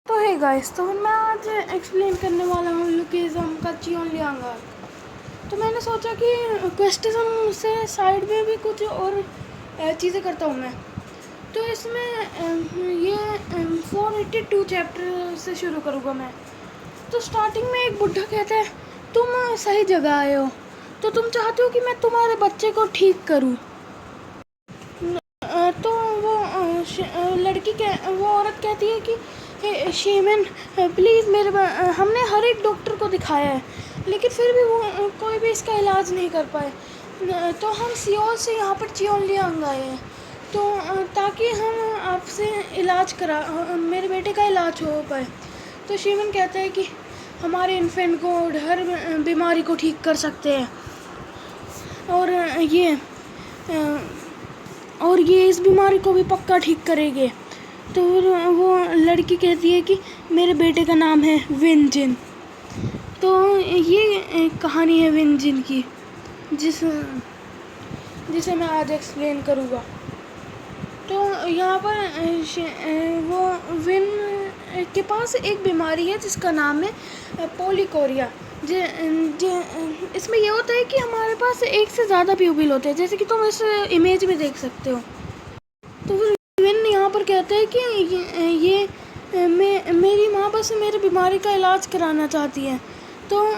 तो है गाइस, तो मैं आज एक्सप्लेन करने वाला हूँ लुकिज़म का चियोनलियांग आर्क। तो मैंने सोचा कि क्वेस्टिज्म से साइड में भी कुछ और चीज़ें करता हूँ मैं। तो इसमें ये 482 चैप्टर से शुरू करूँगा मैं। तो स्टार्टिंग में एक बुढ़ा कहता है, तुम सही जगह आए हो, तो तुम चाहते हो कि मैं तुम्हारे बच्चे को ठीक करूँ। तो वो औरत कहती है कि शेमन प्लीज़ हमने हर एक डॉक्टर को दिखाया है, लेकिन फिर भी वो कोई भी इसका इलाज नहीं कर पाए। तो हम सियोल से यहाँ पर चियोनलियांग आए हैं, तो ताकि हम आपसे इलाज करा मेरे बेटे का इलाज हो पाए। तो शेमन कहता है कि हमारे इन्फेंट को हर बीमारी को ठीक कर सकते हैं, और ये इस बीमारी को भी पक्का ठीक करेंगे। तो वो लड़की कहती है कि मेरे बेटे का नाम है विनजिन। तो ये कहानी है विनजिन की, जिसे मैं आज एक्सप्लेन करूँगा। तो यहाँ पर वो विन के पास एक बीमारी है जिसका नाम है पोलिकोरिया। इसमें ये होता है कि हमारे पास एक से ज़्यादा प्यूपिल होते हैं, जैसे कि तुम इस इमेज में देख सकते हो। तो फिर विन यहाँ पर कहते हैं कि मेरी माँ बस मेरी बीमारी का इलाज कराना चाहती है। तो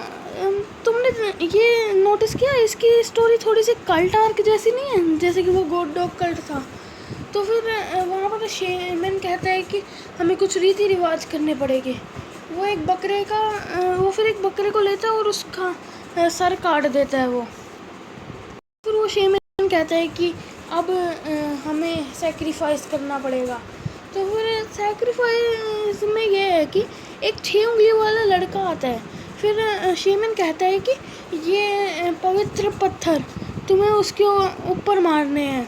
तुमने ये नोटिस किया, इसकी स्टोरी थोड़ी सी कल्ट आर्क जैसी नहीं है, जैसे कि वो गॉड डॉग कल्ट था। तो फिर वहाँ पर शेमन कहता है कि हमें कुछ रीति रिवाज करने पड़ेंगे। वो फिर एक बकरे को लेता है और उसका सर काट देता है वो। फिर वो शेमन कहता है कि अब हमें सेक्रीफाइस करना पड़ेगा। तो फिर सेक्रीफाइस में ये है कि एक 6 उंगली वाला लड़का आता है। फिर शेमन कहता है कि ये पवित्र पत्थर तुम्हें उसके ऊपर मारने हैं,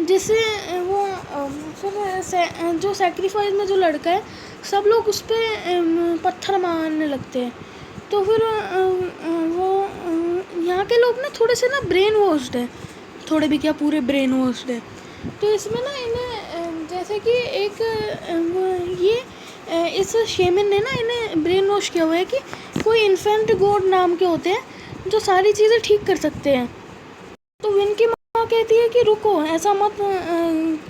जिससे वो फिर जो सेक्रीफाइस में जो लड़का है, सब लोग उस पर पत्थर मारने लगते हैं। तो फिर वो यहाँ के लोग ना थोड़े से ना ब्रेन वॉश्ड है, थोड़े भी क्या पूरे ब्रेन वॉश्ड है। तो इसमें ना इन्हें जैसे कि इस शेमन ने ना इन्हें ब्रेन वॉश किया हुआ है कि कोई इन्फेंट गॉड नाम के होते हैं जो सारी चीज़ें ठीक कर सकते हैं। तो विन की माँ कहती है कि रुको, ऐसा मत,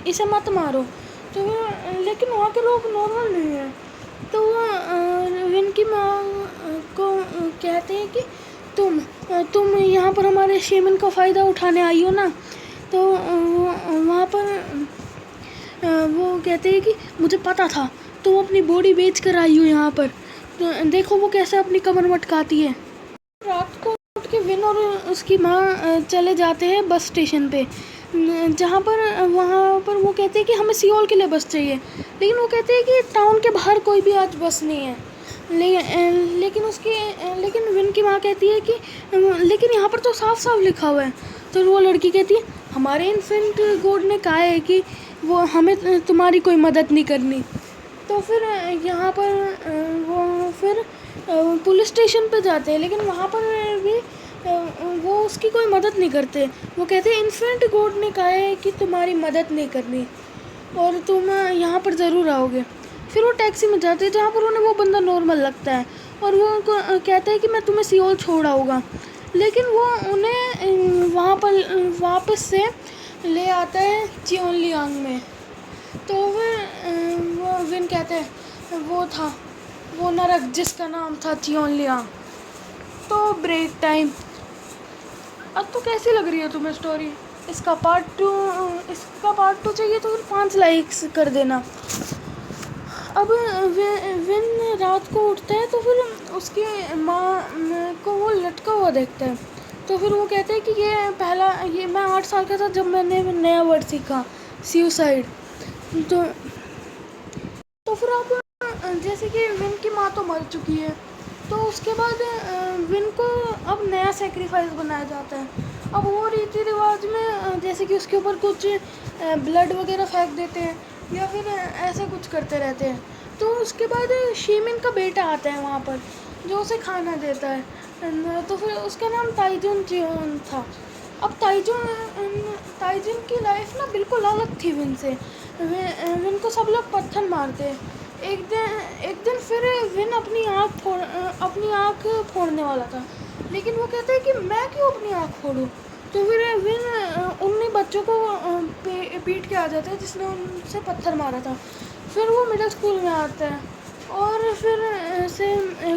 इसे मत मारो। तो लेकिन वहाँ के लोग नॉर्मल नहीं है। तो वो विन की माँ को कहते हैं कि तुम यहाँ पर हमारे शेमन का फ़ायदा उठाने आई हो ना। तो वहाँ पर वो कहते हैं कि मुझे पता था तुम अपनी बॉडी बेच कर आई हो यहाँ पर, तो देखो वो कैसे अपनी कमर मटकाती है। रात को उठ के विन और उसकी माँ चले जाते हैं बस स्टेशन पे, वहाँ पर वो कहते हैं कि हमें सियोल के लिए बस चाहिए, लेकिन वो कहते हैं कि टाउन के बाहर कोई भी आज बस नहीं है। लेकिन विन की माँ कहती है कि लेकिन यहाँ पर तो साफ साफ लिखा हुआ है। तो वो लड़की कहती है हमारे इन्फेंट गॉड ने कहा है कि वो हमें तुम्हारी कोई मदद नहीं करनी। तो फिर यहाँ पर वो फिर पुलिस स्टेशन पे जाते हैं, लेकिन वहाँ पर भी वो उसकी कोई मदद नहीं करते। वो कहते हैं इन्फेंट गॉड ने कहा है कि तुम्हारी मदद नहीं करनी और तुम यहाँ पर ज़रूर आओगे। फिर वो टैक्सी में जाते हैं जहाँ पर उन्हें वो बंदा नॉर्मल लगता है, और वो कहता है कि मैं तुम्हें सियोल छोड़ आऊँगा, लेकिन वो उन्हें वहाँ पर वापस से ले आता है चियोनलियांग में। तो वो विन कहते हैं वो नरक जिसका नाम था चियोनलियांग। तो ब्रेक टाइम। अब तो कैसी लग रही है तुम्हें स्टोरी? इसका पार्ट टू चाहिए तो फिर 5 लाइक्स कर देना। अब विन रात को उठता है, तो फिर उसकी माँ को वो लटका हुआ देखता है। तो फिर वो कहते हैं कि मैं 8 साल का था जब मैंने नया वर्ड सीखा, सुसाइड। तो फिर अब जैसे कि विन की माँ तो मर चुकी है, तो उसके बाद विन को अब नया सेक्रीफाइस बनाया जाता है। अब वो रीति रिवाज में जैसे कि उसके ऊपर कुछ ब्लड वगैरह फेंक देते हैं या फिर ऐसा कुछ करते रहते हैं। तो उसके बाद शेमन का बेटा आता है वहाँ पर, जो उसे खाना देता है। तो फिर उसका नाम ताइजुन जियोन था। अब ताइजुन की लाइफ ना बिल्कुल अलग थी विन से। विन को सब लोग पत्थर मारते हैं, एक दिन फिर विन अपनी आँख फोड़ने वाला था, लेकिन वो कहता है कि मैं क्यों अपनी आँख फोड़ूं। तो फिर विन उन्हीं बच्चों को पीट के आ जाता है जिसने उनसे पत्थर मारा था। फिर वो मिडिल स्कूल में आता है और फिर से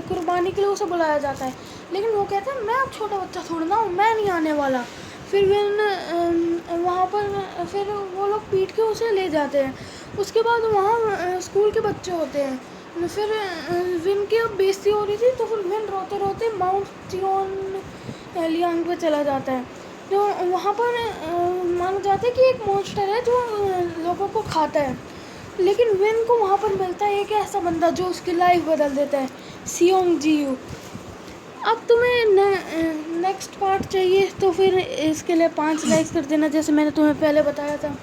कुर्बानी के लिए उसे बुलाया जाता है, लेकिन वो कहता है मैं अब छोटा बच्चा थोड़ा ना हूँ, मैं नहीं आने वाला। फिर विन वहाँ पर फिर वो लोग पीट के उसे ले जाते हैं। उसके बाद वहाँ स्कूल के बच्चे होते हैं। फिर विन की अब बेइज्जती हो रही थी, तो फिर विन रोते रोते माउंट चियोन लियांग पे चला जाता है। तो वहाँ पर माना जाता है कि एक मॉन्स्टर है जो लोगों को खाता है, लेकिन विन को वहाँ पर मिलता है एक ऐसा बंदा जो उसकी लाइफ बदल देता है, सियोंग जियू। अब तुम्हें नेक्स्ट पार्ट चाहिए तो फिर इसके लिए 5 लाइक्स कर देना, जैसे मैंने तुम्हें पहले बताया था।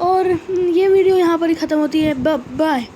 और ये वीडियो यहाँ पर ही ख़त्म होती है। बाय।